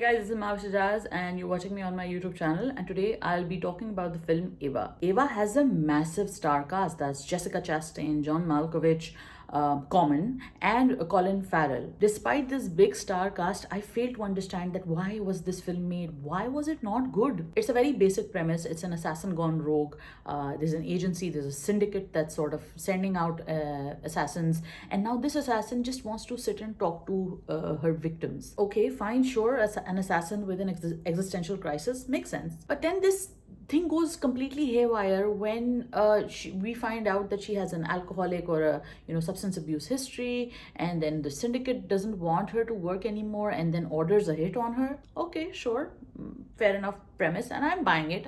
Guys, this is Mav Shajaz and you're watching me on my YouTube channel, and today I'll be talking about the film Eva. Eva has a massive star cast. That's Jessica Chastain, John Malkovich, Common, and Colin Farrell. Despite this big star cast, I failed to understand that why was this film made? Why was it not good? It's a very basic premise. It's an assassin gone rogue. There's an agency, there's a syndicate that's sort of sending out assassins, and now this assassin just wants to sit and talk to her victims. Okay, fine, sure, as an assassin with an existential crisis makes sense. But then this thing goes completely haywire when we find out that she has an alcoholic or a substance abuse history, and then the syndicate doesn't want her to work anymore and then orders a hit on her. Okay, sure, fair enough premise, and I'm buying it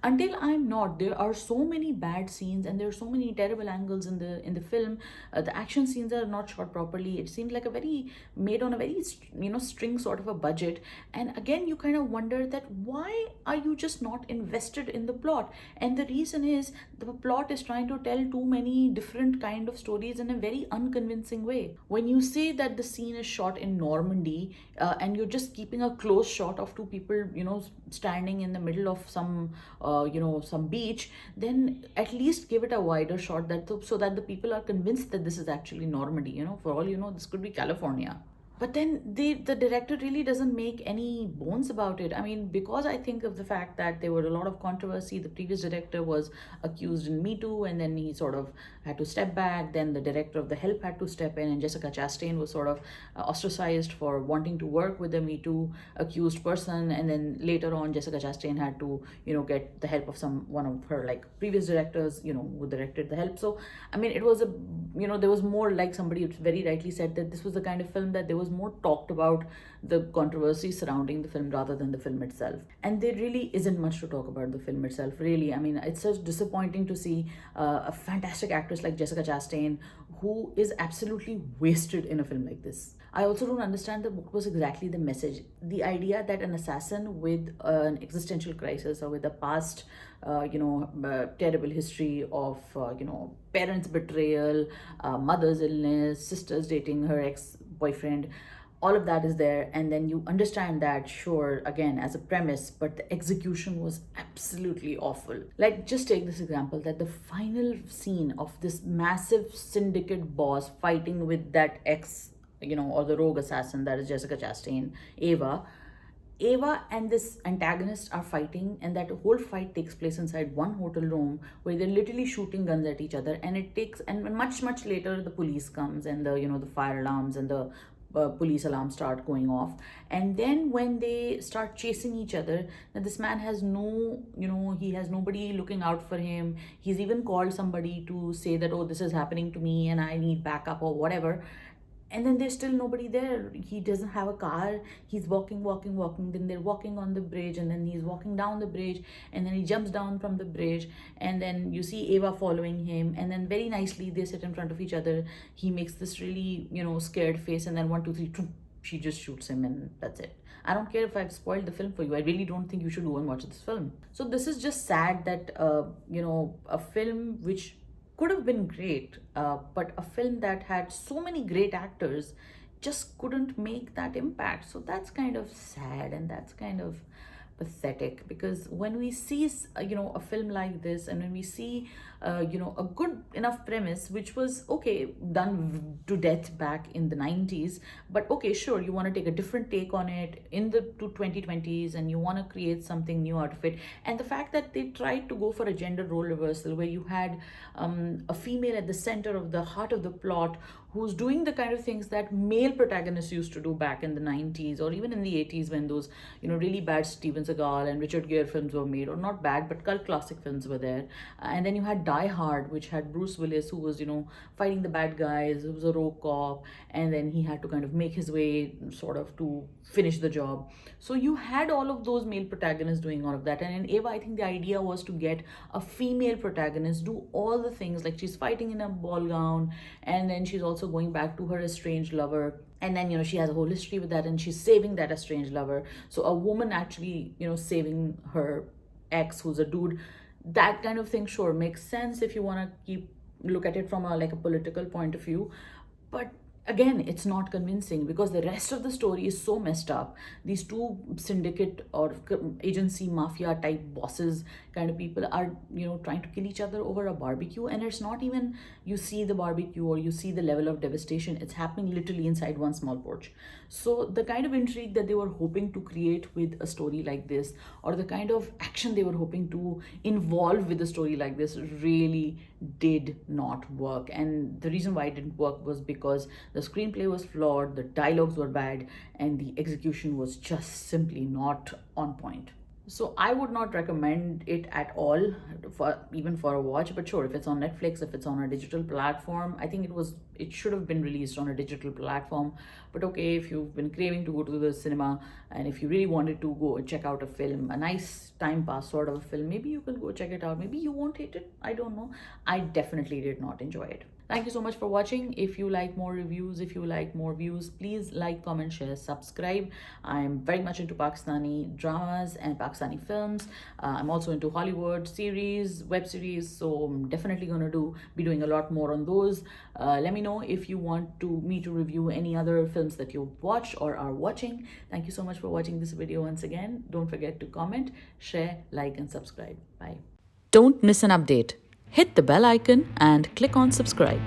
until I'm not. There are so many bad scenes and there are so many terrible angles in the film. The action scenes are not shot properly. It seems like a very made on a very string sort of a budget, and again you kind of wonder that why are you just not invested in the plot? And the reason is the plot is trying to tell too many different kind of stories in a very unconvincing way. When you say that the scene is shot in Normandy, and you're just keeping a close shot of two people standing in the middle of some beach, then at least give it a wider shot, so that the people are convinced that this is actually Normandy. For all you know, this could be California. But then the director really doesn't make any bones about it. I mean, because I think of the fact that there were a lot of controversy. The previous director was accused in Me Too, and then he sort of had to step back. Then the director of The Help had to step in, and Jessica Chastain was sort of ostracized for wanting to work with the Me Too accused person. And then later on, Jessica Chastain had to get the help of one of her like previous directors who directed The Help. So I mean, it was a there was more, like somebody very rightly said, that this was the kind of film that there was more talked about the controversy surrounding the film rather than the film itself. And there really isn't much to talk about the film itself, really. I mean, it's just disappointing to see a fantastic actress like Jessica Chastain, who is absolutely wasted in a film like this. I also don't understand what was exactly the message. The idea that an assassin with an existential crisis or with a past, terrible history of, parents' betrayal, mother's illness, sister's dating her ex-boyfriend, all of that is there, and then you understand that, sure, again as a premise, but the execution was absolutely awful. Like, just take this example, that the final scene of this massive syndicate boss fighting with that ex, or the rogue assassin that is Jessica Chastain, Eva and this antagonist are fighting, and that whole fight takes place inside one hotel room where they're literally shooting guns at each other. And much later the police comes, and the fire alarms and the police alarms start going off. And then when they start chasing each other, now this man has he has nobody looking out for him. He's even called somebody to say that, oh, this is happening to me and I need backup or whatever, and then there's still nobody there. He doesn't have a car. He's walking, then they're walking on the bridge, and then he's walking down the bridge, and then he jumps down from the bridge, and then you see Eva following him, and then very nicely they sit in front of each other. He makes this really scared face, and then 1 2 3 she just shoots him, and that's it. I don't care if I've spoiled the film for you. I really don't think you should go and watch this film. So this is just sad that a film which could have been great, but a film that had so many great actors just couldn't make that impact. So that's kind of sad, and that's kind of pathetic, because when we see a film like this, and when we see a good enough premise, which was okay, done to death back in the 90s, but okay, sure, you want to take a different take on it in the 2020s, and you want to create something new out of it. And the fact that they tried to go for a gender role reversal, where you had a female at the center of the heart of the plot, who's doing the kind of things that male protagonists used to do back in the 90s or even in the 80s, when those really bad Steven Seagal and Richard Gere films were made, or not bad but cult classic films were there. And then you had Die Hard, which had Bruce Willis, who was fighting the bad guys. It was a rogue cop, and then he had to kind of make his way sort of to finish the job. So you had all of those male protagonists doing all of that. And in Eva, I think the idea was to get a female protagonist do all the things, like she's fighting in a ball gown, and then she's also going back to her estranged lover, and then she has a whole history with that, and she's saving that estranged lover. So a woman actually saving her ex, who's a dude, that kind of thing, sure, makes sense if you want to look at it from a political point of view. But again, it's not convincing because the rest of the story is so messed up. These two syndicate or agency mafia type bosses kind of people are, trying to kill each other over a barbecue, and it's not even you see the barbecue or you see the level of devastation. It's happening literally inside one small porch. So the kind of intrigue that they were hoping to create with a story like this, or the kind of action they were hoping to involve with a story like this, really did not work. And the reason why it didn't work was because the screenplay was flawed, the dialogues were bad, and the execution was just simply not on point. So I would not recommend it at all, for even for a watch. But sure, if it's on Netflix, if it's on a digital platform, I think it should have been released on a digital platform. But okay, if you've been craving to go to the cinema, and if you really wanted to go and check out a film, a nice time pass sort of a film, maybe you can go check it out. Maybe you won't hate it. I don't know. I definitely did not enjoy it. Thank you so much for watching. If you like more reviews, if you like more views, please like, comment, share, subscribe. I'm very much into Pakistani dramas and Pakistani films. I'm also into Hollywood series, web series, so I'm definitely going to be doing a lot more on those. Let me know if you want me to review any other films that you've watched or are watching. Thank you so much for watching this video once again. Don't forget to comment, share, like, and subscribe. Bye. Don't miss an update. Hit the bell icon and click on subscribe.